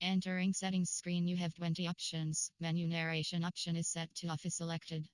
Entering settings screen, you have 20 options. Menu narration option is set to off is selected.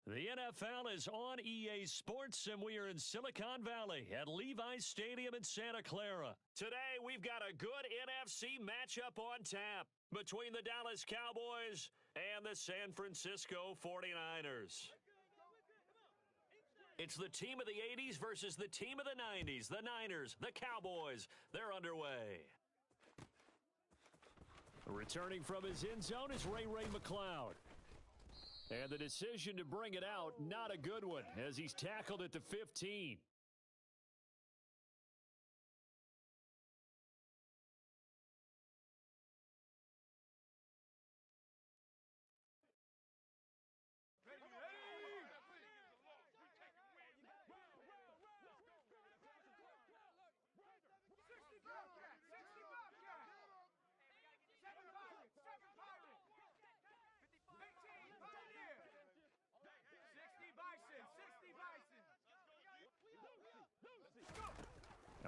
The NFL is on EA Sports, and we are in Silicon Valley at Levi's Stadium in Santa Clara. Today, we've got a good NFC matchup on tap between the Dallas Cowboys and the San Francisco 49ers. It's the team of the 80s versus the team of the 90s. The Niners, the Cowboys, they're underway. Returning from his end zone is Ray McLeod. And the decision to bring it out, not a good one, as he's tackled at the 15.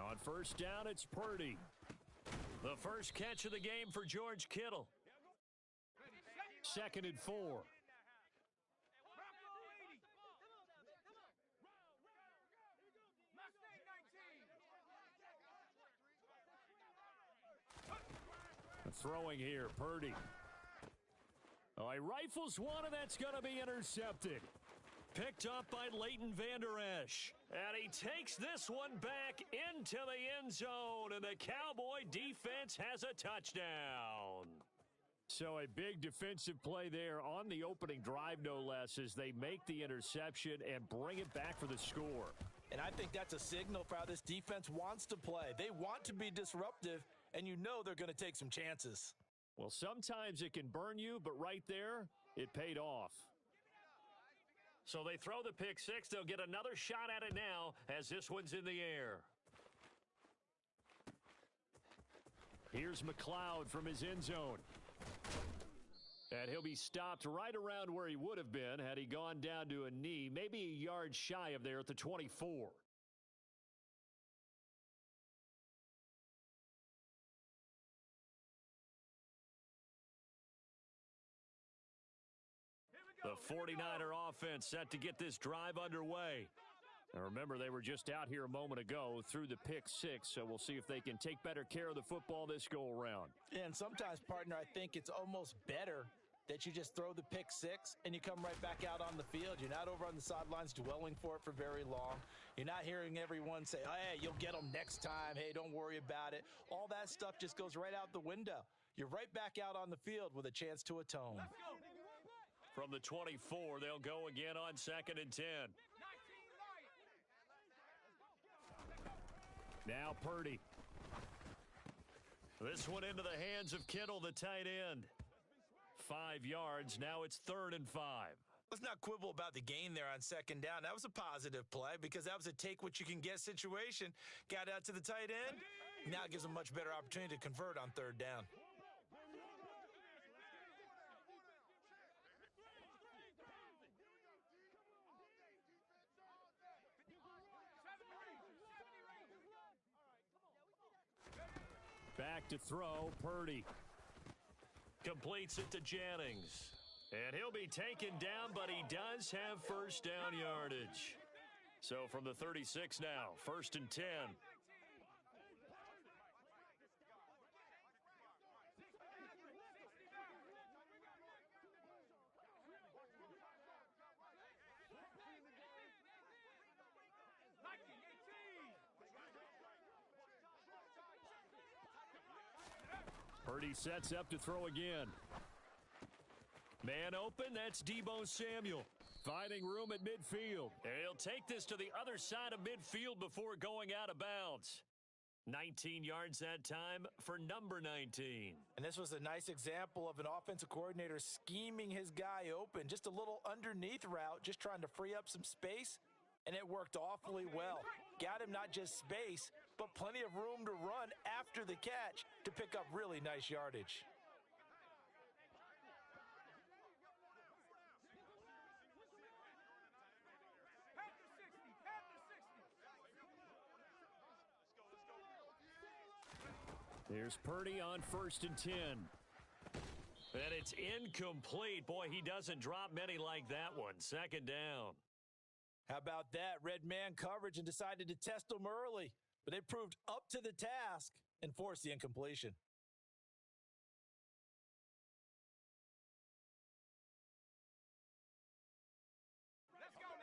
On first down, it's Purdy. The first catch of the game for George Kittle. 2nd and 4. Throwing here, Purdy. Oh, he rifles one, and that's going to be intercepted. Picked up by Leighton Vander Esch. And he takes this one back into the end zone, and the Cowboy defense has a touchdown. So a big defensive play there on the opening drive, no less, as they make the interception and bring it back for the score. And I think that's a signal for how this defense wants to play. They want to be disruptive, and you know they're going to take some chances. Well, sometimes it can burn you, but right there, it paid off. So they throw the pick six. They'll get another shot at it now as this one's in the air. Here's McLeod from his end zone. And he'll be stopped right around where he would have been had he gone down to a knee, maybe a yard shy of there at the 24. The 49er offense set to get this drive underway. Now remember, they were just out here a moment ago through the pick six, so we'll see if they can take better care of the football this go-around. And sometimes, partner, I think it's almost better that you just throw the pick six and you come right back out on the field. You're not over on the sidelines dwelling for it for very long. You're not hearing everyone say, oh, hey, you'll get them next time. Hey, don't worry about it. All that stuff just goes right out the window. You're right back out on the field with a chance to atone. From the 24, they'll go again on 2nd and 10. Now Purdy. This one into the hands of Kittle, the tight end. 5 yards. Now it's 3rd and 5. Let's not quibble about the gain there on 2nd down. That was a positive play because that was a take-what-you-can-get situation. Got out to the tight end. Now it gives them a much better opportunity to convert on 3rd down. Back to throw, Purdy. Completes it to Jennings. And he'll be taken down, but he does have 1st down yardage. So from the 36 now, 1st and 10. Purdy sets up to throw again. Man open, that's Deebo Samuel. Finding room at midfield. And he'll take this to the other side of midfield before going out of bounds. 19 yards that time for number 19. And this was a nice example of an offensive coordinator scheming his guy open. Just a little underneath route, just trying to free up some space. And it worked awfully well. Got him not just space, but plenty of room to run after the catch to pick up really nice yardage. Here's Purdy on 1st and 10. And it's incomplete. Boy, he doesn't drop many like that one. 2nd down. How about that? Red man coverage and decided to test them early. But they proved up to the task and forced the incompletion.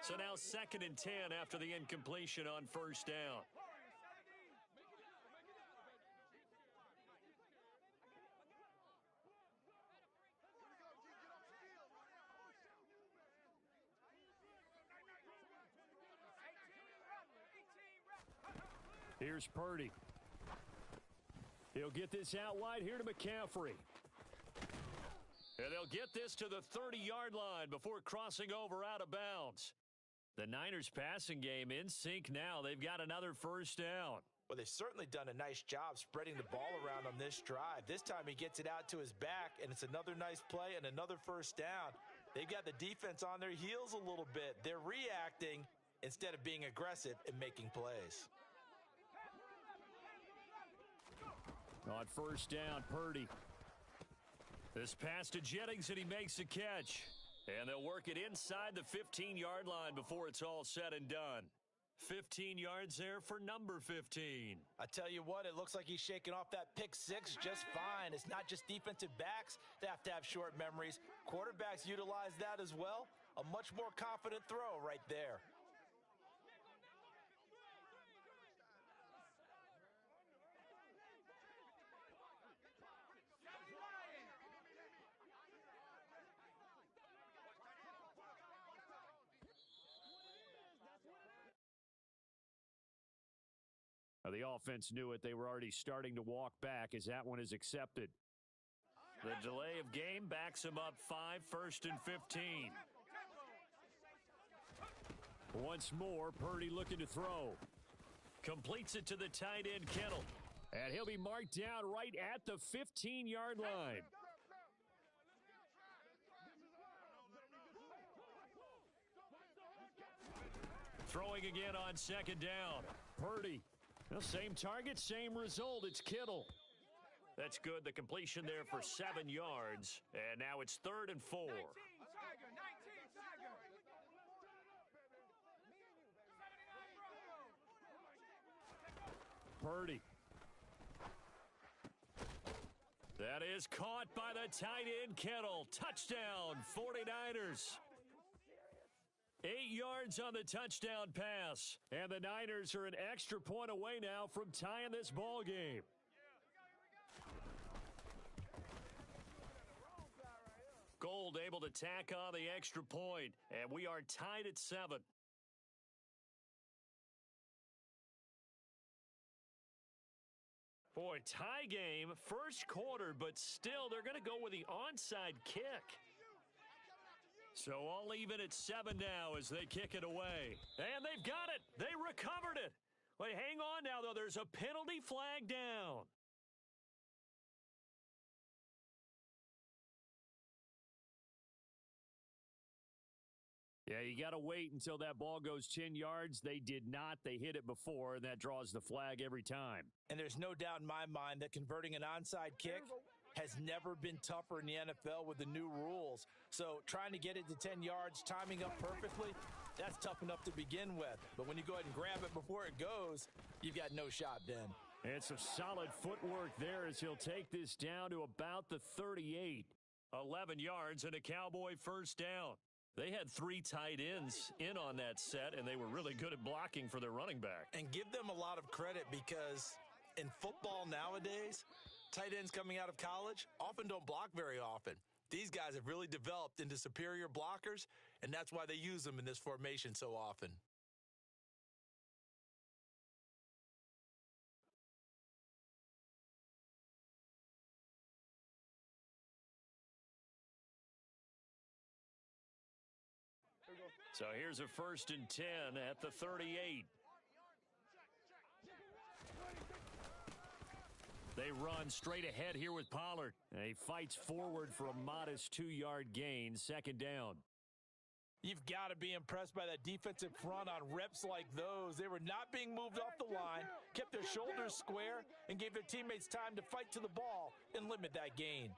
So now 2nd and 10 after the incompletion on 1st down. Here's Purdy. He'll get this out wide here to McCaffrey. And they'll get this to the 30-yard line before crossing over out of bounds. The Niners passing game in sync now. They've got another 1st down. Well, they've certainly done a nice job spreading the ball around on this drive. This time he gets it out to his back, and it's another nice play and another 1st down. They've got the defense on their heels a little bit. They're reacting instead of being aggressive and making plays. On 1st down, Purdy. This pass to Jennings, and he makes the catch. And they'll work it inside the 15-yard line before it's all said and done. 15 yards there for number 15. I tell you what, it looks like he's shaking off that pick six just fine. It's not just defensive backs that have to have short memories. Quarterbacks utilize that as well. A much more confident throw right there. The offense knew it. They were already starting to walk back as that one is accepted. The delay of game backs him up 5, 1st and 15. Once more, Purdy looking to throw. Completes it to the tight end, Kittle. And he'll be marked down right at the 15-yard line. Throwing again on second down. Purdy. The same target, same result. It's Kittle. That's good. The completion there for 7 yards. And now it's 3rd and 4. Purdy. That is caught by the tight end, Kittle. Touchdown, 49ers. 8 yards on the touchdown pass. And the Niners are an extra point away now from tying this ball game. Gold able to tack on the extra point, and we are tied at 7. Boy, tie game, first quarter, but still they're going to go with the onside kick. So all even at 7 now as they kick it away. And they've got it. They recovered it. Wait, hang on now, though. There's a penalty flag down. Yeah, you got to wait until that ball goes 10 yards. They did not. They hit it before, and that draws the flag every time. And there's no doubt in my mind that converting an onside kick has never been tougher in the NFL with the new rules. So trying to get it to 10 yards, timing up perfectly, that's tough enough to begin with. But when you go ahead and grab it before it goes, you've got no shot then. And some solid footwork there as he'll take this down to about the 38. 11 yards and a Cowboy first down. They had 3 tight ends in on that set, and they were really good at blocking for their running back. And give them a lot of credit because in football nowadays, tight ends coming out of college often don't block very often. These guys have really developed into superior blockers, and that's why they use them in this formation so often. So here's a 1st and 10 at the 38. They run straight ahead here with Pollard. And he fights forward for a modest 2-yard gain, 2nd down. You've got to be impressed by that defensive front on reps like those. They were not being moved off the line, kept their shoulders square, and gave their teammates time to fight to the ball and limit that gain.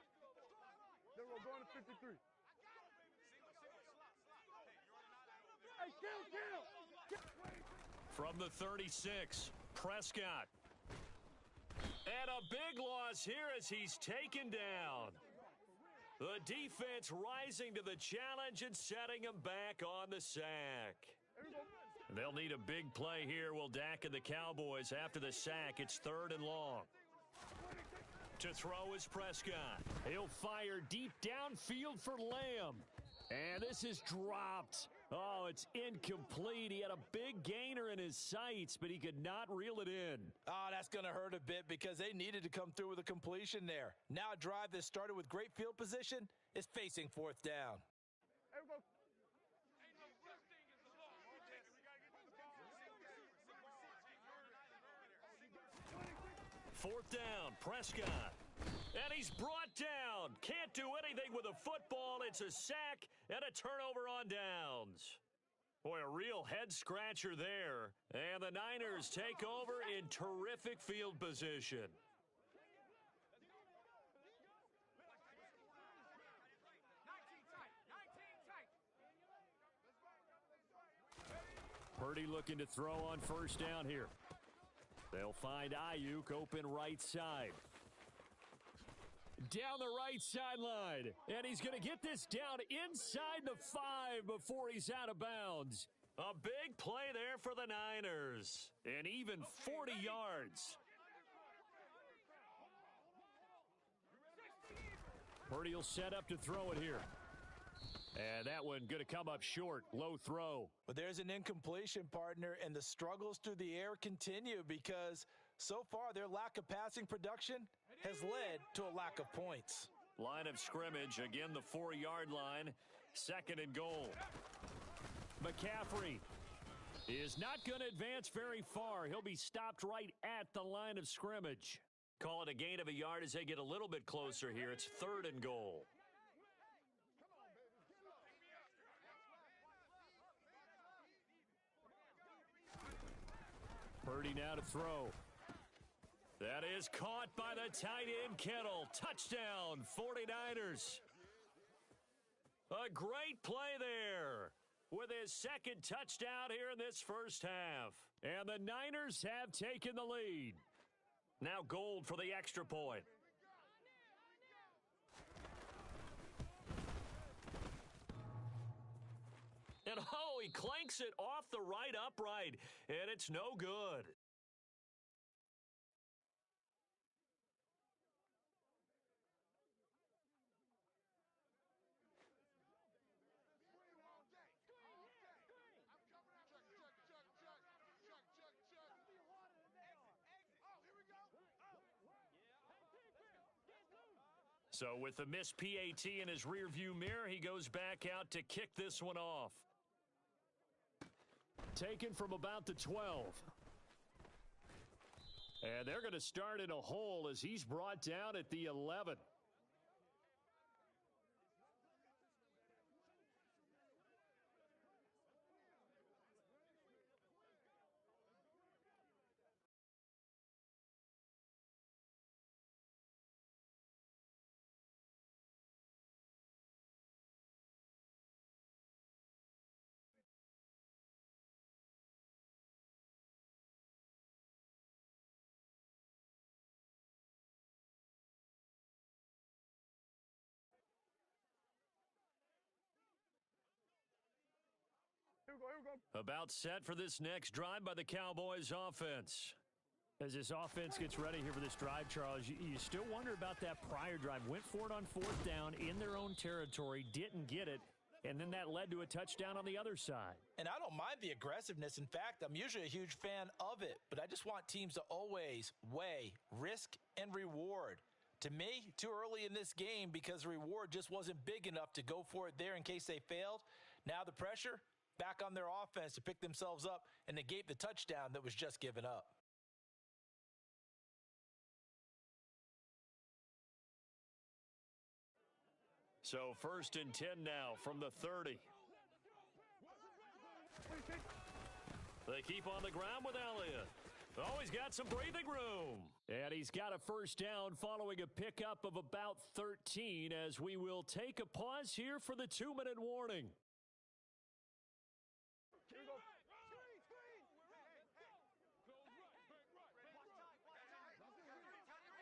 They're going to 53. From the 36, Prescott. And a big loss here as he's taken down. The defense rising to the challenge and setting him back on the sack. They'll need a big play here. Will Dak and the Cowboys after the sack. It's 3rd and long. To throw is Prescott. He'll fire deep downfield for Lamb. And this is dropped. Oh, it's incomplete. He had a big gainer in his sights, but he could not reel it in. Oh, that's going to hurt a bit because they needed to come through with a completion there. Now a drive that started with great field position is facing 4th down. 4th down, Prescott. And he's brought down. Can't do anything with a football. It's a sack and a turnover on downs. Boy, a real head-scratcher there. And the Niners take over in terrific field position. Purdy looking to throw on 1st down here. They'll find Ayuk open right side. Down the right sideline. And he's going to get this down inside the 5 before he's out of bounds. A big play there for the Niners. And even 40 yards. Purdy will set up to throw it here. And that one going to come up short. Low throw. But there's an incompletion, partner, and the struggles through the air continue because so far their lack of passing production has led to a lack of points. Line of scrimmage, again the 4-yard line. 2nd and goal. McCaffrey is not going to advance very far. He'll be stopped right at the line of scrimmage. Call it a gain of a yard as they get a little bit closer here. It's 3rd and goal. Purdy now to throw. That is caught by the tight end Kittle. Touchdown, 49ers. A great play there with his second touchdown here in this first half. And the Niners have taken the lead. Now Gold for the extra point. And oh, he clanks it off the right upright, and it's no good. So with the missed PAT in his rearview mirror, he goes back out to kick this one off. Taken from about the 12. And they're going to start in a hole as he's brought down at the 11. Here we go. About set for this next drive by the Cowboys offense. As this offense gets ready here for this drive, Charles, you still wonder about that prior drive. Went for it on fourth down in their own territory, didn't get it, and then that led to a touchdown on the other side. And I don't mind the aggressiveness. In fact, I'm usually a huge fan of it, but I just want teams to always weigh risk and reward. To me, too early in this game because the reward just wasn't big enough to go for it there in case they failed. Now the pressure back on their offense to pick themselves up and negate the touchdown that was just given up. So 1st and 10 now from the 30. They keep on the ground with Elliott. Oh, he's got some breathing room. And he's got a first down following a pickup of about 13 as we will take a pause here for the 2-minute warning.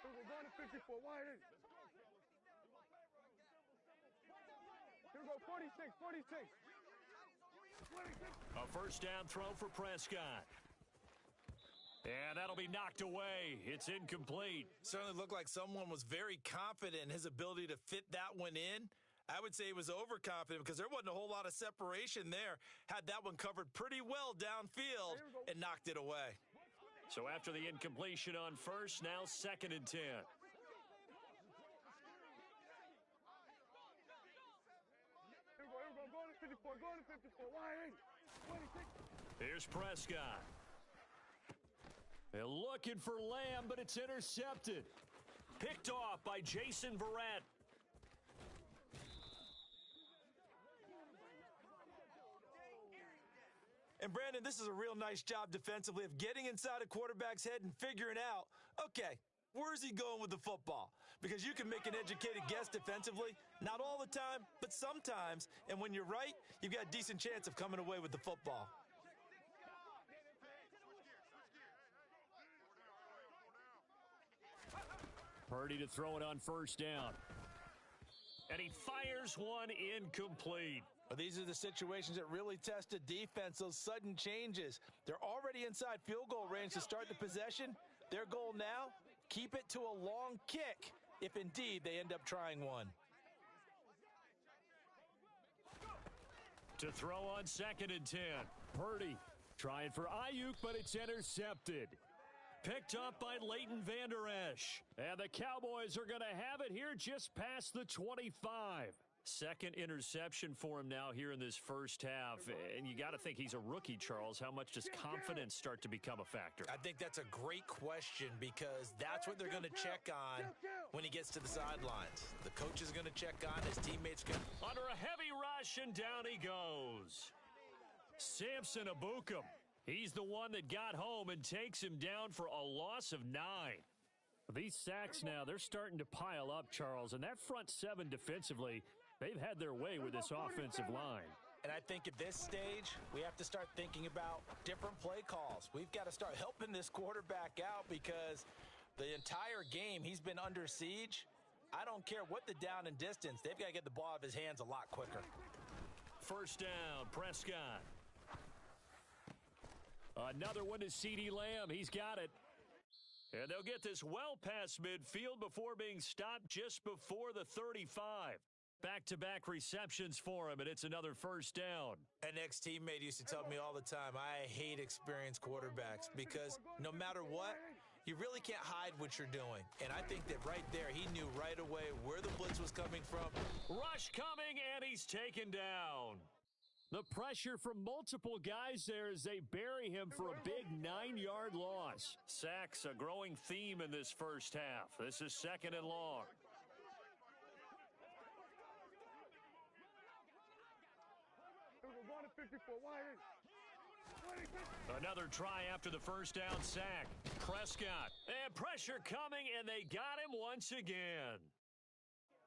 We're going to 54. Wide in. Here we go. 46. 46. A first down throw for Prescott. And that'll be knocked away. It's incomplete. Certainly looked like someone was very confident in his ability to fit that one in. I would say he was overconfident because there wasn't a whole lot of separation there. Had that one covered pretty well downfield and knocked it away. So after the incompletion on first, now 2nd and 10. Here we go. Going to 54. Going to 54. Wide in. 26. Here's Prescott. They're looking for Lamb, but it's intercepted. Picked off by Jason Verrett. And Brandon, this is a real nice job defensively of getting inside a quarterback's head and figuring out, okay, where's he going with the football? Because you can make an educated guess defensively, not all the time, but sometimes. And when you're right, you've got a decent chance of coming away with the football. Purdy to throw it on first down. And he fires one incomplete. Well, these are the situations that really test a defense, those sudden changes. They're already inside field goal range to start the possession. Their goal now, keep it to a long kick, if indeed they end up trying one. To throw on 2nd and 10. Purdy trying for Ayuk, but it's intercepted. Picked up by Leighton Vander Esch. And the Cowboys are going to have it here just past the 25. Second interception for him now here in this first half. And you got to think he's a rookie, Charles. How much does confidence start to become a factor? I think that's a great question because that's what they're going to check on when he gets to the sidelines. The coach is going to check on, his teammates going to... Under a heavy rush, and down he goes. Samson Abukum He's the one that got home and takes him down for a loss of 9. These sacks now, they're starting to pile up, Charles, and that front seven defensively, they've had their way with this offensive line. And I think at this stage, we have to start thinking about different play calls. We've got to start helping this quarterback out because the entire game he's been under siege. I don't care what the down and distance. They've got to get the ball out of his hands a lot quicker. First down, Prescott. Another one to CeeDee Lamb. He's got it. And they'll get this well past midfield before being stopped just before the 35. Back-to-back receptions for him, and it's another first down. An ex-teammate used to tell me all the time, I hate experienced quarterbacks because no matter what, you really can't hide what you're doing. And I think that right there, he knew right away where the blitz was coming from. Rush coming, and he's taken down. The pressure from multiple guys there as they bury him for a big 9-yard loss. Sacks, a growing theme in this first half. This is second and long. Another try after the first down sack. Prescott. And pressure coming, and they got him once again.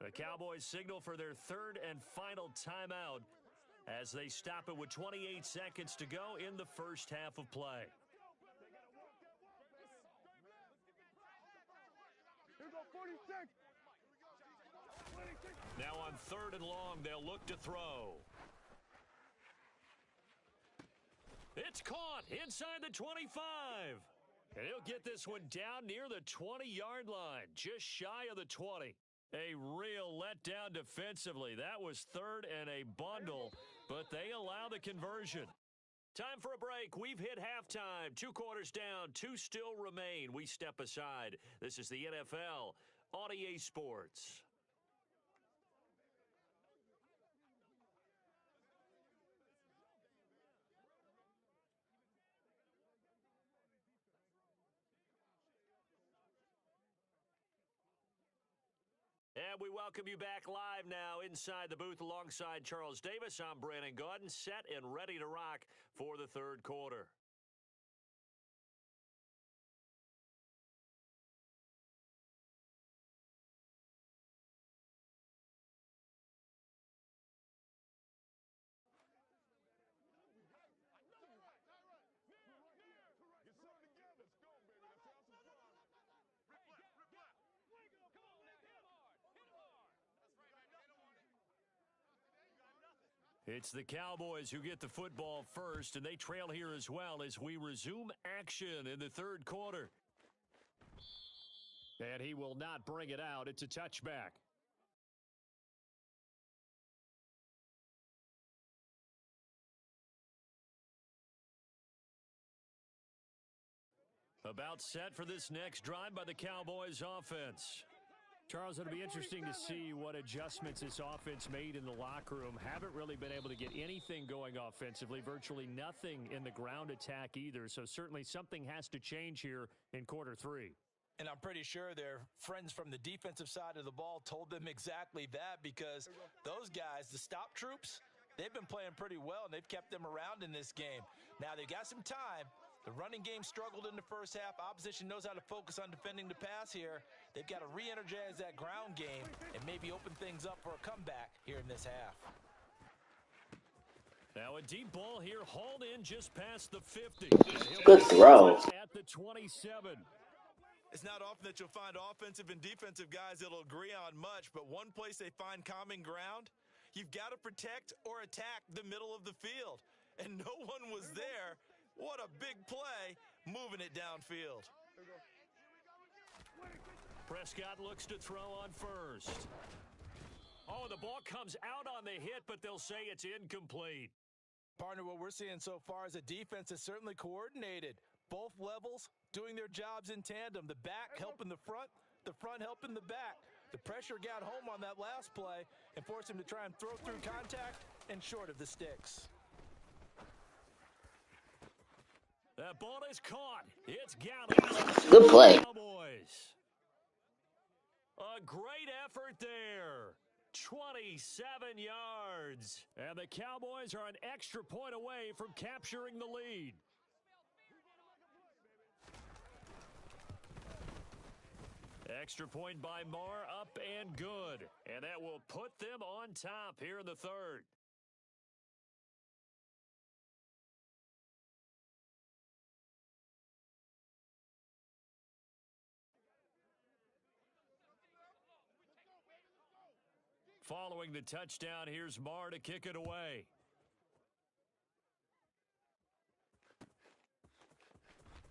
The Cowboys signal for their third and final timeout as they stop it with 28 seconds to go in the first half of play. Now on third and long, they'll look to throw. It's caught inside the 25. And he'll get this one down near the 20-yard line, just shy of the 20. A real letdown defensively. That was third and a bundle, but they allow the conversion. Time for a break. We've hit halftime. 2 quarters down, 2 still remain. We step aside. This is the NFL on EA Sports. And we welcome you back live now inside the booth alongside Charles Davis. I'm Brandon Gaudin, set and ready to rock for the third quarter. It's the Cowboys who get the football first, and they trail here as well as we resume action in the third quarter. And he will not bring it out. It's a touchback. About set for this next drive by the Cowboys offense. Charles, it'll be interesting to see what adjustments this offense made in the locker room. Haven't really been able to get anything going offensively, virtually nothing in the ground attack either. So certainly something has to change here in quarter 3. And I'm pretty sure their friends from the defensive side of the ball told them exactly that because those guys, the stop troops, they've been playing pretty well and they've kept them around in this game. Now they've got some time. The running game struggled in the first half. Opposition knows how to focus on defending the pass here. They've got to re-energize that ground game and maybe open things up for a comeback here in this half. Now a deep ball here, hauled in just past the 50. Good throw. At the 27. It's not often that you'll find offensive and defensive guys that'll agree on much, but one place they find common ground, you've got to protect or attack the middle of the field. And no one was there. What a big play, moving it downfield. Prescott looks to throw on first. Oh, the ball comes out on the hit, but they'll say it's incomplete. Partner, what we're seeing so far is a defense that's certainly coordinated. Both levels doing their jobs in tandem. The back helping the front helping the back. The pressure got home on that last play and forced him to try and throw through contact and short of the sticks. That ball is caught. It's Gallup. Good play. Cowboys. A great effort there. 27 yards. And the Cowboys are an extra point away from capturing the lead. Extra point by Marr, up and good. And that will put them on top here in the third. Following the touchdown, here's Marr to kick it away.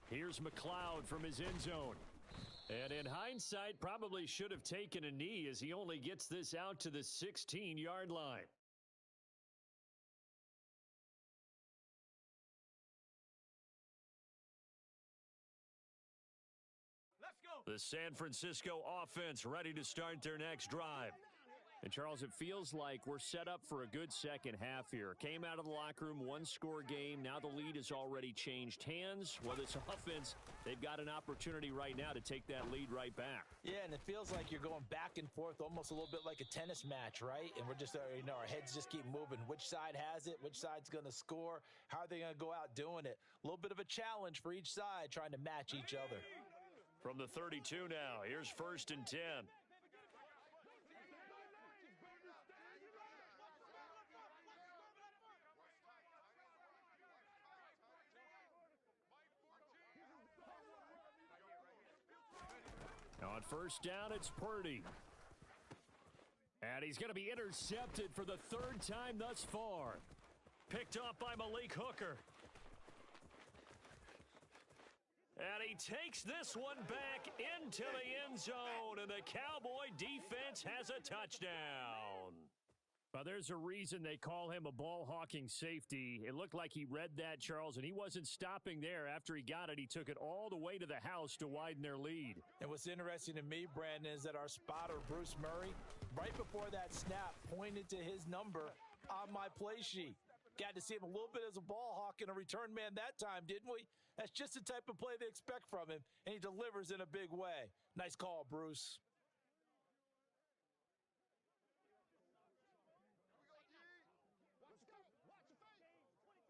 Here's McLeod from his end zone. And in hindsight, probably should have taken a knee as he only gets this out to the 16-yard line. Let's go. The San Francisco offense ready to start their next drive. And, Charles, it feels like we're set up for a good second half here. Came out of the locker room, one-score game. Now the lead has already changed hands. Well, this offense, they've got an opportunity right now to take that lead right back. Yeah, and it feels like you're going back and forth almost a little bit like a tennis match, right? And we're just, our heads just keep moving. Which side has it? Which side's going to score? How are they going to go out doing it? A little bit of a challenge for each side trying to match each other. From the 32 now, here's 1st and 10. On 1st down, it's Purdy. And he's going to be intercepted for the 3rd time thus far. Picked off by Malik Hooker. And he takes this one back into the end zone, and the Cowboy defense has a touchdown. Well, there's a reason they call him a ball-hawking safety. It looked like he read that, Charles, and he wasn't stopping there. After he got it, he took it all the way to the house to widen their lead. And what's interesting to me, Brandon, is that our spotter, Bruce Murray, right before that snap, pointed to his number on my play sheet. Got to see him a little bit as a ball hawk and a return man that time, didn't we? That's just the type of play they expect from him, and he delivers in a big way. Nice call, Bruce.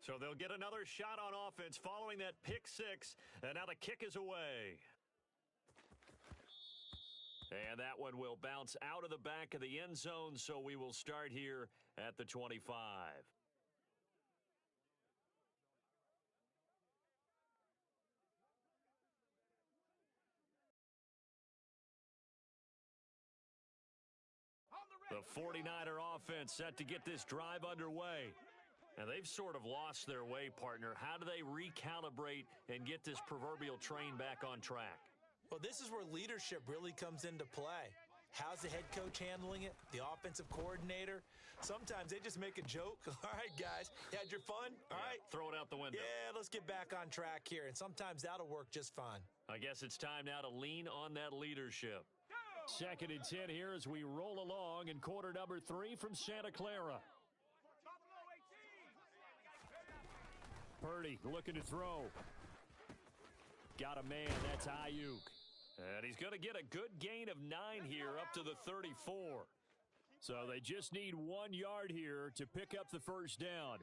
So they'll get another shot on offense following that pick six, and now the kick is away. And that one will bounce out of the back of the end zone, so we will start here at the 25. The 49er offense set to get this drive underway. And they've sort of lost their way, partner. How do they recalibrate and get this proverbial train back on track? Well, this is where leadership really comes into play. How's the head coach handling it? The offensive coordinator? Sometimes they just make a joke. All right, guys, you had your fun? All right. Throw it out the window. Yeah, let's get back on track here. And sometimes that'll work just fine. I guess it's time now to lean on that leadership. 2nd and 10 here as we roll along in quarter number 3 from Santa Clara. Purdy looking to throw. Got a man, that's Ayuk. And he's going to get a good gain of 9 here up to the 34. So they just need 1 yard here to pick up the first down.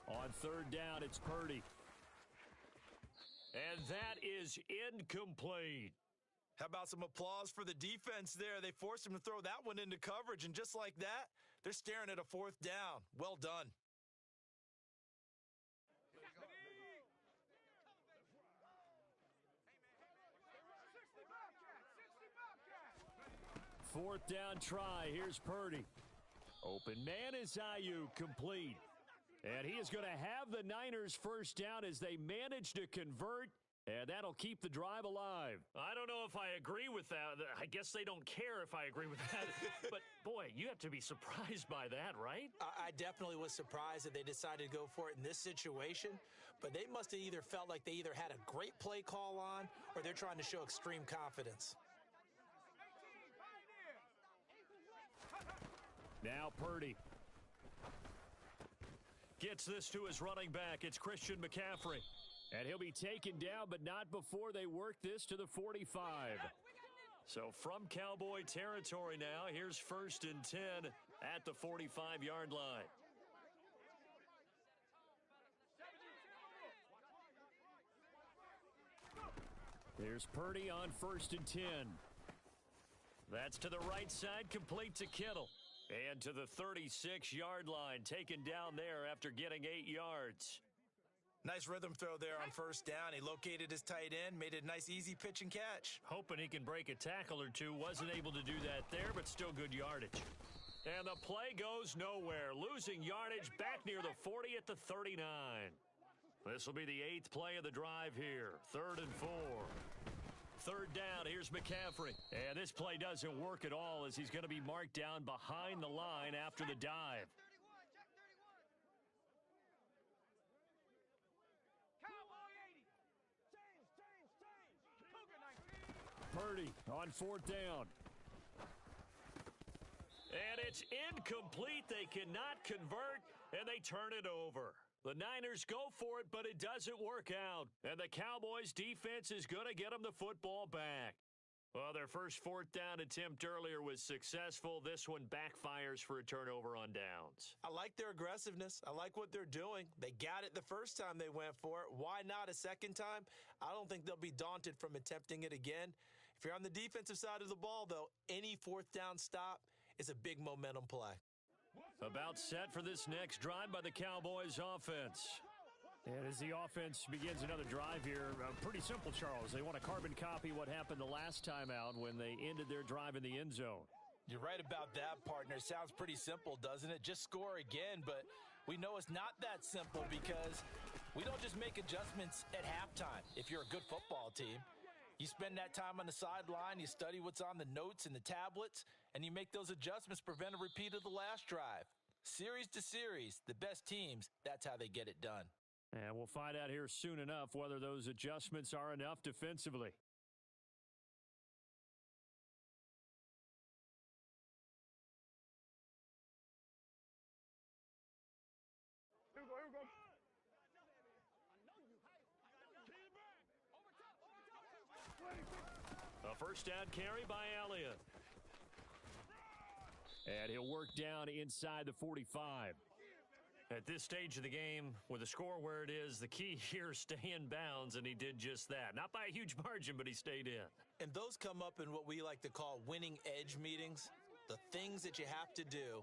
On 3rd down, it's Purdy. And that is incomplete. How about some applause for the defense there? They forced him to throw that one into coverage, and just like that, they're staring at a 4th down. Well done. Fourth down try. Here's Purdy. Open man is Ayuk, complete. And he is going to have the Niners first down as they manage to convert, and that'll keep the drive alive. I don't know if I agree with that. I guess they don't care if I agree with that. But, boy, you have to be surprised by that, right? I definitely was surprised that they decided to go for it in this situation, but they must have either felt like they either had a great play call on or they're trying to show extreme confidence. Now Purdy. Gets this to his running back. It's Christian McCaffrey. And he'll be taken down, but not before they work this to the 45. So from Cowboy territory now, here's 1st and 10 at the 45-yard line. Here's Purdy on 1st and 10. That's to the right side, complete to Kittle. And to the 36-yard line, taken down there after getting 8 yards. Nice rhythm throw there on 1st down. He located his tight end, made it a nice easy pitch and catch. Hoping he can break a tackle or two. Wasn't able to do that there, but still good yardage. And the play goes nowhere. Losing yardage back near the 40 at the 39. This will be the 8th play of the drive here. 3rd and 4. 3rd down, here's McCaffrey. And this play doesn't work at all as he's going to be marked down behind the line after the dive. Purdy on 4th down. And it's incomplete. They cannot convert, and they turn it over. The Niners go for it, but it doesn't work out. And the Cowboys' defense is going to get them the football back. Well, their first 4th down attempt earlier was successful. This one backfires for a turnover on downs. I like their aggressiveness. I like what they're doing. They got it the first time they went for it. Why not a second time? I don't think they'll be daunted from attempting it again. If you're on the defensive side of the ball, though, any 4th down stop is a big momentum play. About set for this next drive by the Cowboys offense. And as the offense begins another drive here, pretty simple, Charles. They want to carbon copy what happened the last time out when they ended their drive in the end zone. You're right about that, partner. Sounds pretty simple, doesn't it? Just score again, but we know it's not that simple because we don't just make adjustments at halftime if you're a good football team. You spend that time on the sideline, you study what's on the notes and the tablets, and you make those adjustments, prevent a repeat of the last drive. Series to series, the best teams, that's how they get it done. And we'll find out here soon enough whether those adjustments are enough defensively. Here we go, here we go. A 1st down carry by Elliott. And he'll work down inside the 45. At this stage of the game, with the score where it is, the key here is stay in bounds, and he did just that. Not by a huge margin, but he stayed in. And those come up in what we like to call winning edge meetings. The things that you have to do,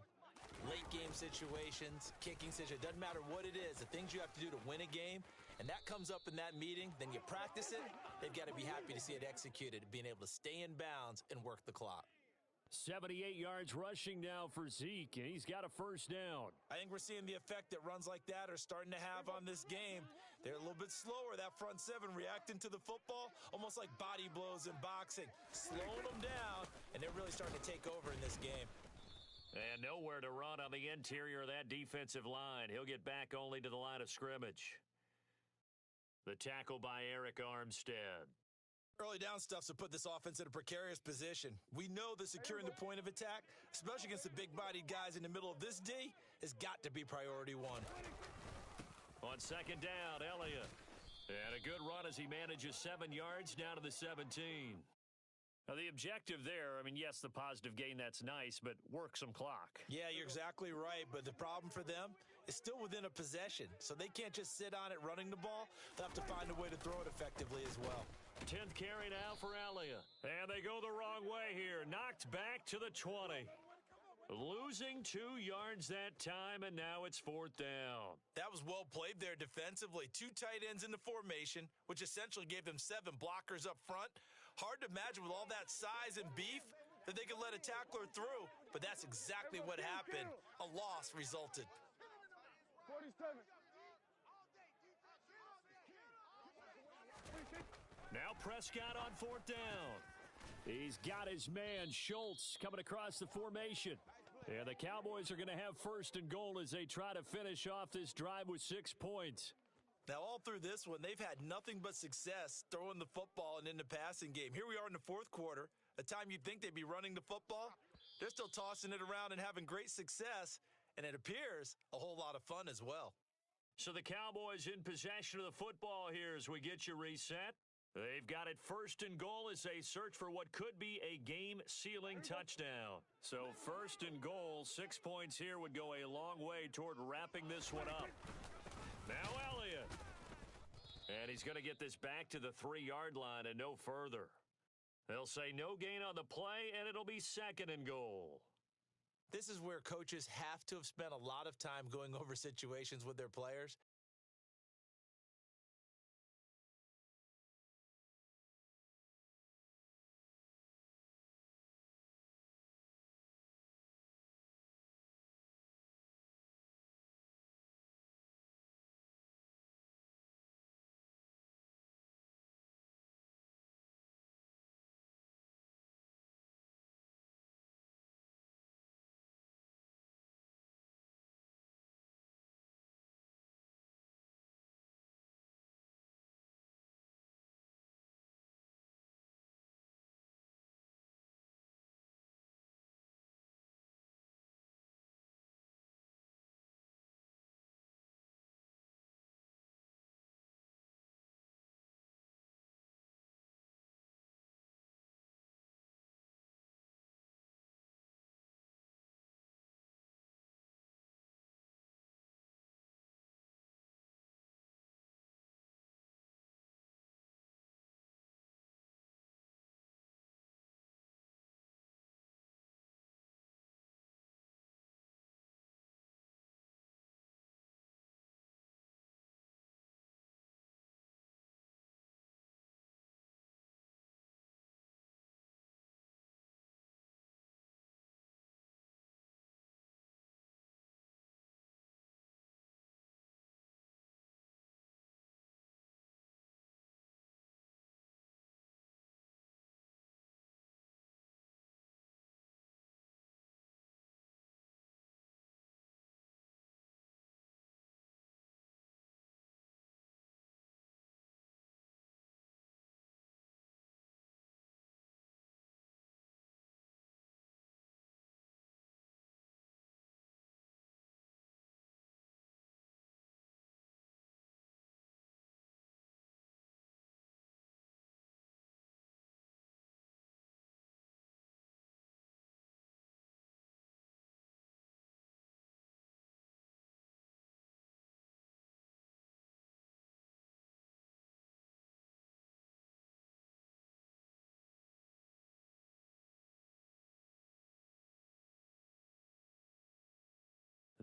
late game situations, kicking situations, doesn't matter what it is, the things you have to do to win a game, and that comes up in that meeting, then you practice it, they've got to be happy to see it executed, being able to stay in bounds and work the clock. 78 yards rushing now for Zeke, and he's got a 1st down. I think we're seeing the effect that runs like that are starting to have on this game. They're a little bit slower, that front 7 reacting to the football, almost like body blows in boxing, slowing them down, and they're really starting to take over in this game. And nowhere to run on the interior of that defensive line. He'll get back only to the line of scrimmage. The tackle by Eric Armstead. Early down stuffs will put this offense in a precarious position. We know that securing the point of attack, especially against the big-bodied guys in the middle of this D, has got to be priority 1. On 2nd down, Elliott. And a good run as he manages 7 yards down to the 17. Now, the objective there, I mean, yes, the positive gain, that's nice, but work some clock. Yeah, you're exactly right, but the problem for them is still within a possession, so they can't just sit on it running the ball. They'll have to find a way to throw it effectively as well. 10th carry now for Elliott. And they go the wrong way here. Knocked back to the 20. Losing 2 yards that time, and now it's 4th down. That was well played there defensively. 2 tight ends in the formation, which essentially gave them 7 blockers up front. Hard to imagine with all that size and beef that they could let a tackler through, but that's exactly what happened. A loss resulted. 47. Now Prescott on 4th down. He's got his man, Schultz, coming across the formation. And the Cowboys are going to have 1st and goal as they try to finish off this drive with 6 points. Now, all through this one, they've had nothing but success throwing the football and in the passing game. Here we are in the 4th quarter, a time you'd think they'd be running the football. They're still tossing it around and having great success, and it appears a whole lot of fun as well. So the Cowboys in possession of the football here as we get you reset. They've got it 1st and goal as they search for what could be a game-sealing touchdown. So 1st and goal, 6 points here would go a long way toward wrapping this one up. Now Elliott. And he's going to get this back to the 3-yard line and no further. They'll say no gain on the play, and it'll be 2nd and goal. This is where coaches have to have spent a lot of time going over situations with their players.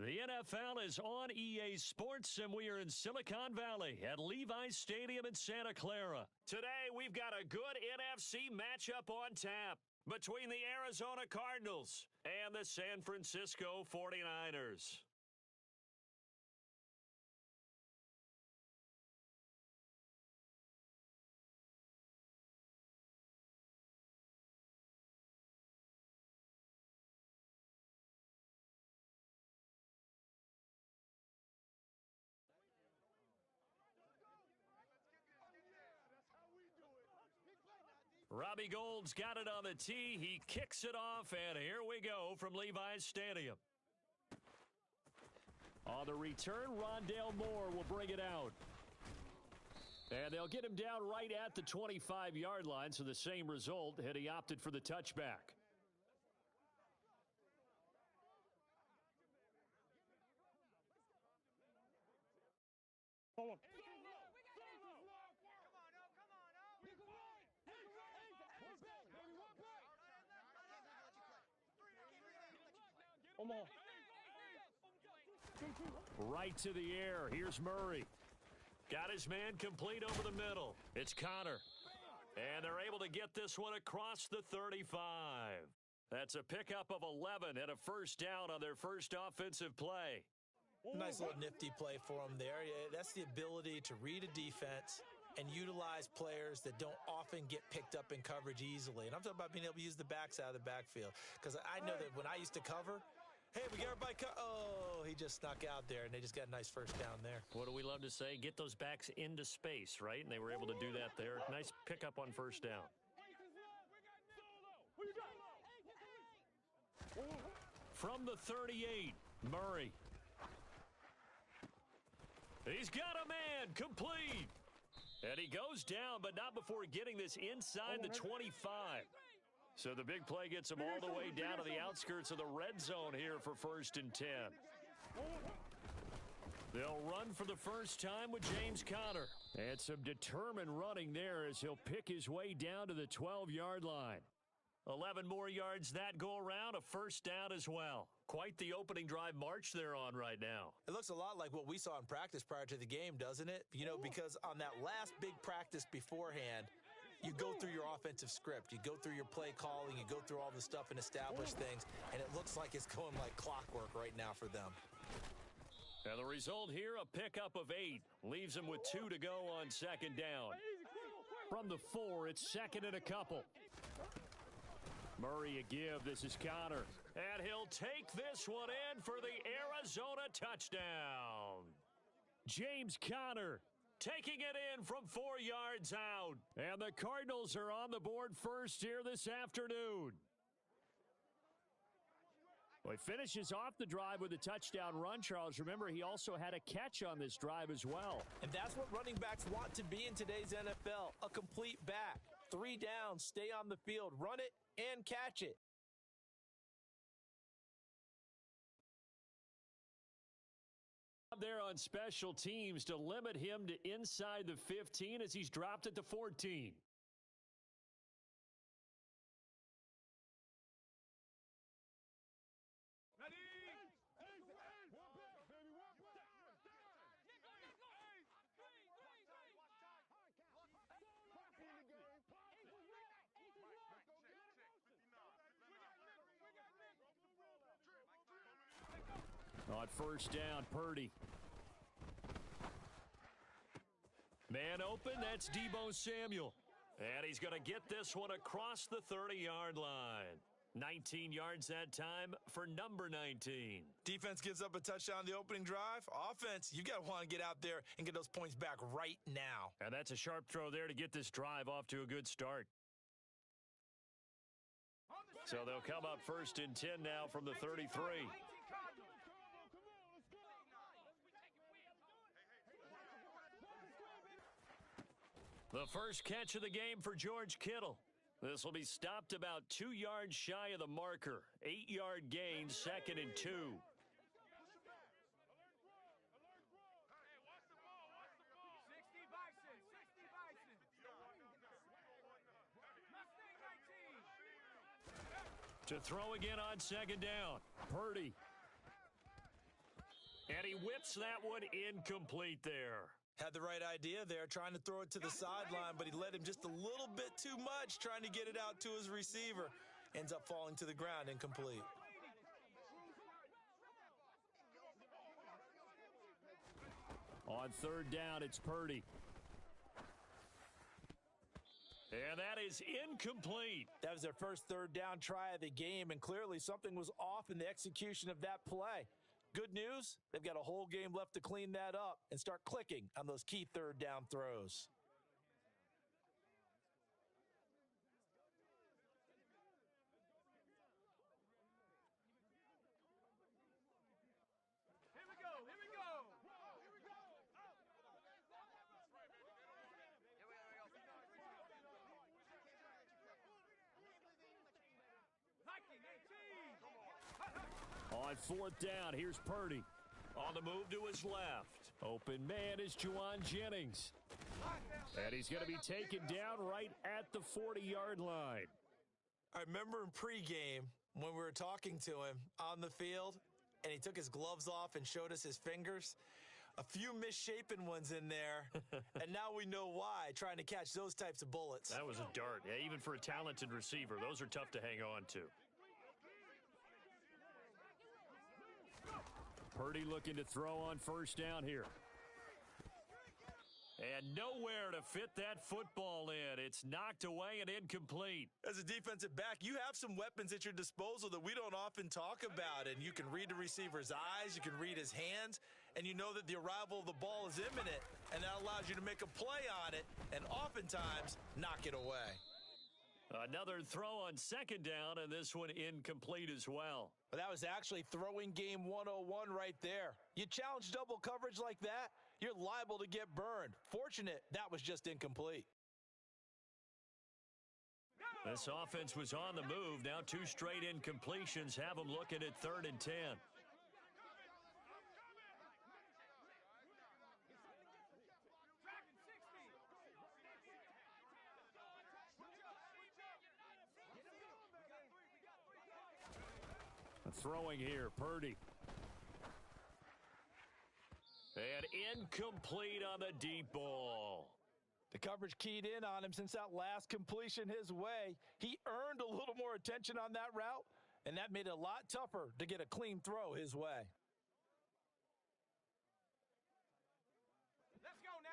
The NFL is on EA Sports, and we are in Silicon Valley at Levi's Stadium in Santa Clara. Today, we've got a good NFC matchup on tap between the Arizona Cardinals and the San Francisco 49ers. Robbie Gould's got it on the tee. He kicks it off, and here we go from Levi's Stadium. On the return, Rondale Moore will bring it out. And they'll get him down right at the 25-yard line, so the same result, and he opted for the touchback. Right to the air. Here's Murray. Got his man complete over the middle. It's Connor. And they're able to get this one across the 35. That's a pickup of 11 and a first down on their first offensive play. Nice little nifty play for him there. Yeah, that's the ability to read a defense and utilize players that don't often get picked up in coverage easily. And I'm talking about being able to use the backs out of the backfield. Because I know that when I used to cover, hey, we got everybody oh, he just snuck out there, and they just got a nice first down there. What do we love to say? Get those backs into space, right? And they were able to do that there. Nice pickup on first down. From the 38, Murray. He's got a man, complete. And he goes down, but not before getting this inside the 25. So the big play gets him all the way down to the outskirts of the red zone here for 1st and 10. They'll run for the first time with James Conner. And some determined running there as he'll pick his way down to the 12-yard line. 11 more yards that go around, a first down as well. Quite the opening drive march they're on right now. It looks a lot like what we saw in practice prior to the game, doesn't it? You know, because on that last big practice beforehand, you go through your offensive script. You go through your play calling. You go through all the stuff and establish things. And it looks like it's going like clockwork right now for them. And the result here, a pickup of 8. Leaves them with 2 to go on second down. From the 4, it's second and a couple. Murray a give. This is Conner. And he'll take this one in for the Arizona touchdown. James Conner taking it in from 4 yards out. And the Cardinals are on the board first here this afternoon. Well, he finishes off the drive with a touchdown run, Charles. Remember, he also had a catch on this drive as well. And that's what running backs want to be in today's NFL, a complete back. 3 downs, stay on the field, run it, and catch it. There on special teams to limit him to inside the 15 as he's dropped at the 14. On first down, Purdy. Man open, that's Deebo Samuel. And he's going to get this one across the 30-yard line. 19 yards that time for number 19. Defense gives up a touchdown on the opening drive. Offense, you got to want to get out there and get those points back right now. And that's a sharp throw there to get this drive off to a good start. So they'll come up first and 10 now from the 33. The first catch of the game for George Kittle. This will be stopped about 2 yards shy of the marker. 8-yard gain, second and 2. To throw again on second down. Purdy. And he whips that one incomplete there. Had the right idea there, trying to throw it to the sideline, but he led him just a little bit too much, trying to get it out to his receiver. Ends up falling to the ground, incomplete. On third down, it's Purdy. And that is incomplete. That was their first third down try of the game, and clearly something was off in the execution of that play. Good news, they've got a whole game left to clean that up and start clicking on those key third down throws. Here we go, here we go. Here we go. 19-18. On fourth down, here's Purdy. On the move to his left. Open man is Juwan Jennings. And he's going to be taken down right at the 40-yard line. I remember in pregame when we were talking to him on the field, and he took his gloves off and showed us his fingers. A few misshapen ones in there, and now we know why, trying to catch those types of bullets. That was a dart. Yeah, even for a talented receiver, those are tough to hang on to. Purdy looking to throw on first down here. And nowhere to fit that football in. It's knocked away and incomplete. As a defensive back, you have some weapons at your disposal that we don't often talk about. And you can read the receiver's eyes, you can read his hands, and you know that the arrival of the ball is imminent. And that allows you to make a play on it and oftentimes knock it away. Another throw on second down, and this one incomplete as well. But that was actually throwing game 101 right there. You challenge double coverage like that, you're liable to get burned. Fortunate, that was just incomplete. This offense was on the move. Now 2 straight incompletions have them looking at 3rd and 10. Throwing here, Purdy. And incomplete on the deep ball. The coverage keyed in on him since that last completion his way. He earned a little more attention on that route, and that made it a lot tougher to get a clean throw his way. Let's go now.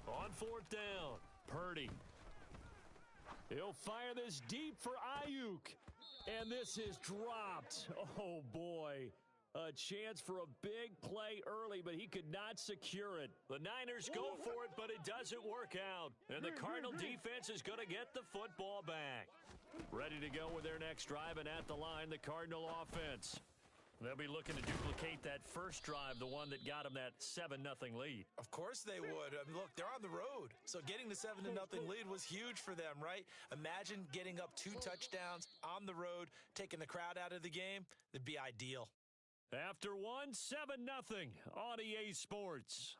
On fourth down, Purdy. He'll fire this deep for Ayuk. And this is dropped. Oh, boy. A chance for a big play early, but he could not secure it. The Niners go for it, but it doesn't work out. And the Cardinal defense is going to get the football back. Ready to go with their next drive, and at the line, the Cardinal offense. They'll be looking to duplicate that first drive, the one that got them that 7-0 lead. Of course they would. I mean, look, they're on the road. So getting the 7-0 lead was huge for them, right? Imagine getting up 2 touchdowns on the road, taking the crowd out of the game. That'd be ideal. After one, 7-0 on EA Sports.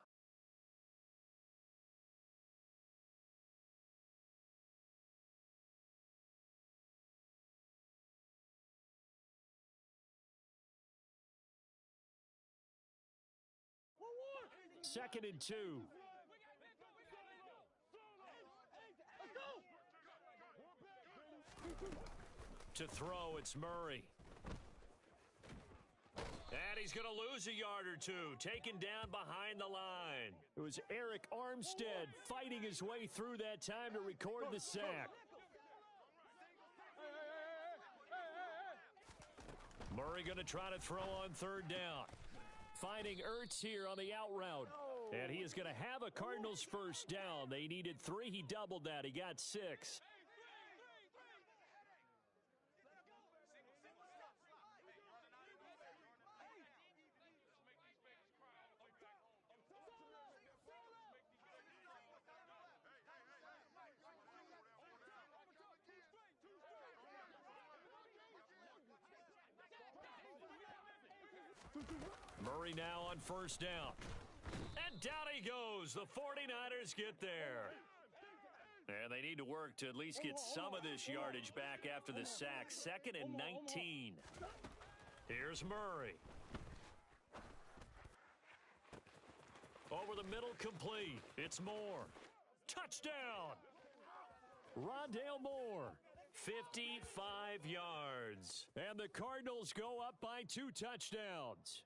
Second and 2. To throw, it's Murray. And he's going to lose a yard or two, taken down behind the line. It was Eric Armstead fighting his way through that time to record the sack. Murray going to try to throw on third down. Finding Ertz here on the out route. And he is going to have a Cardinals first down. They needed 3. He doubled that. He got 6. Murray now on first down. And down he goes. The 49ers get there. And they need to work to at least get some of this yardage back after the sack. 2nd and 19. Here's Murray. Over the middle, complete. It's Moore. Touchdown. Rondale Moore. 55 yards. And the Cardinals go up by 2 touchdowns.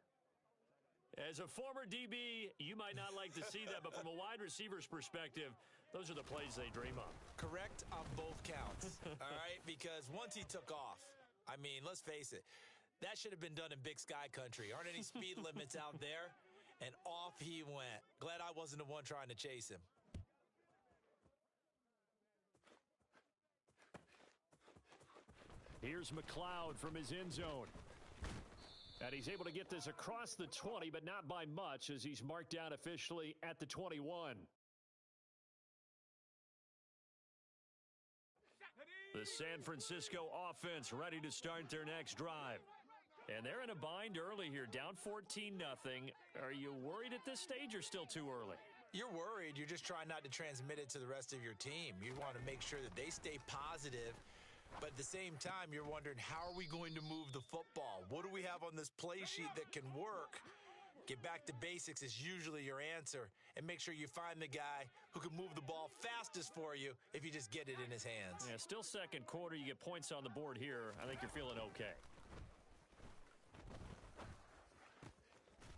As a former DB, you might not like to see that, but from a wide receiver's perspective, those are the plays they dream of. Correct on both counts, all right? Because once he took off, I mean, let's face it, that should have been done in Big Sky Country. Aren't any speed limits out there? And off he went. Glad I wasn't the one trying to chase him. Here's McLeod from his end zone. And he's able to get this across the 20, but not by much, as he's marked down officially at the 21. The San Francisco offense ready to start their next drive. And they're in a bind early here, down 14-0. Are you worried at this stage or still too early? You're worried. You're just trying not to transmit it to the rest of your team. You want to make sure that they stay positive. But at the same time, you're wondering, how are we going to move the football? What do we have on this play sheet that can work? Get back to basics is usually your answer. And make sure you find the guy who can move the ball fastest for you if you just get it in his hands. Yeah, still second quarter. You get points on the board here. I think you're feeling okay.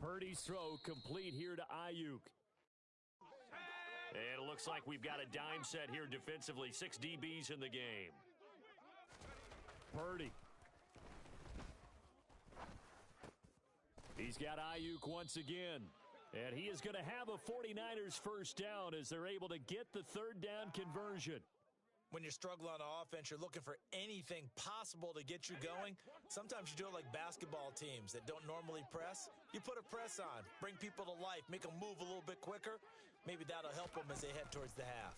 Purdy's throw complete here to Ayuk. And it looks like we've got a dime set here defensively. 6 DBs in the game. Purdy. He's got Ayuk once again. And he is going to have a 49ers first down as they're able to get the third down conversion. When you're struggling on offense, you're looking for anything possible to get you going. Sometimes you do it like basketball teams that don't normally press. You put a press on, bring people to life, make them move a little bit quicker. Maybe that'll help them as they head towards the half.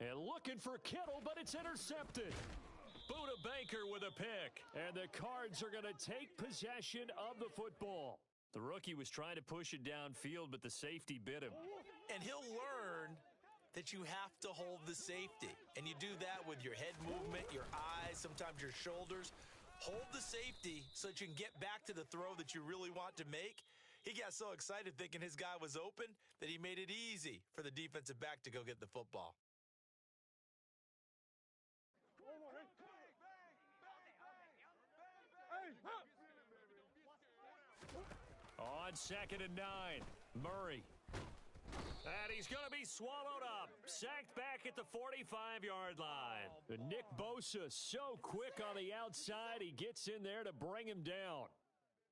And looking for Kittle, but it's intercepted. Baker with a pick. And the Cards are going to take possession of the football. The rookie was trying to push it downfield, but the safety bit him. And he'll learn that you have to hold the safety. And you do that with your head movement, your eyes, sometimes your shoulders. Hold the safety so that you can get back to the throw that you really want to make. He got so excited thinking his guy was open that he made it easy for the defensive back to go get the football. On 2nd and 9, Murray. And he's going to be swallowed up. Sacked back at the 45-yard line. And Nick Bosa so quick on the outside. He gets in there to bring him down.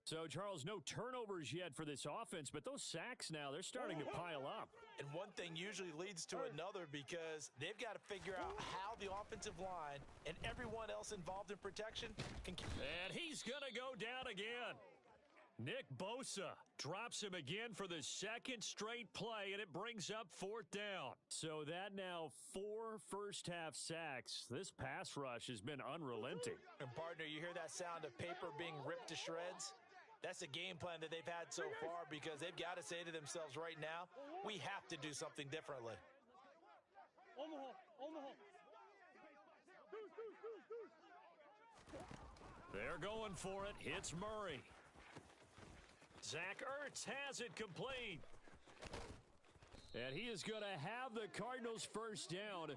So, Charles, no turnovers yet for this offense, but those sacks now, they're starting to pile up. And one thing usually leads to another because they've got to figure out how the offensive line and everyone else involved in protection can keep. And he's going to go down again. Nick Bosa drops him again for the second straight play, and it brings up 4th down. So that now 4 first-half sacks. This pass rush has been unrelenting. And, partner, you hear that sound of paper being ripped to shreds? That's a game plan that they've had so far because they've got to say to themselves right now, we have to do something differently. They're going for it. Hits Murray. Zach Ertz has it complete. And he is going to have the Cardinals first down